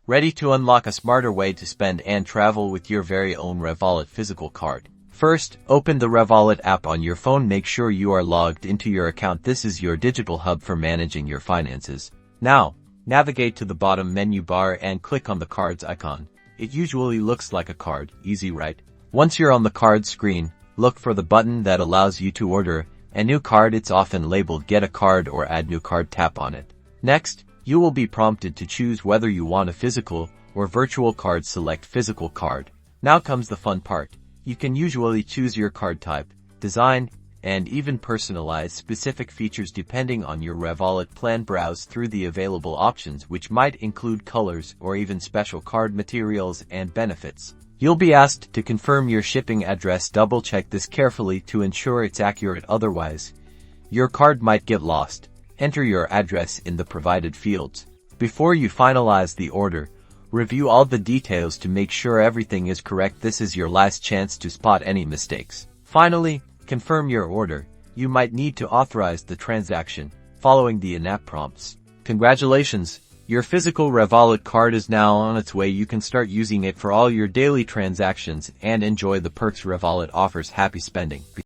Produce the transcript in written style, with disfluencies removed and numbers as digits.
Ready to unlock a smarter way to spend and travel with your very own Revolut physical card? First, open the Revolut app on your phone. Make sure you are logged into your account. This is your digital hub for managing your finances. Now, navigate to the bottom menu bar and click on the cards icon. It usually looks like a card, easy right? Once you're on the card screen, look for the button that allows you to order a new card. It's often labeled Get a Card or Add New Card. Tap on it. Next, you will be prompted to choose whether you want a physical or virtual card. Select physical card. Now comes the fun part. You can usually choose your card type, design, and even personalize specific features depending on your Revolut plan. Browse through the available options, which might include colors or even special card materials and benefits. You'll be asked to confirm your shipping address. Double-check this carefully to ensure it's accurate, otherwise, your card might get lost. Enter your address in the provided fields. Before you finalize the order, review all the details to make sure everything is correct. This is your last chance to spot any mistakes. Finally, confirm your order. You might need to authorize the transaction, following the in-app prompts. Congratulations! Your physical Revolut card is now on its way. You can start using it for all your daily transactions and enjoy the perks Revolut offers. Happy spending!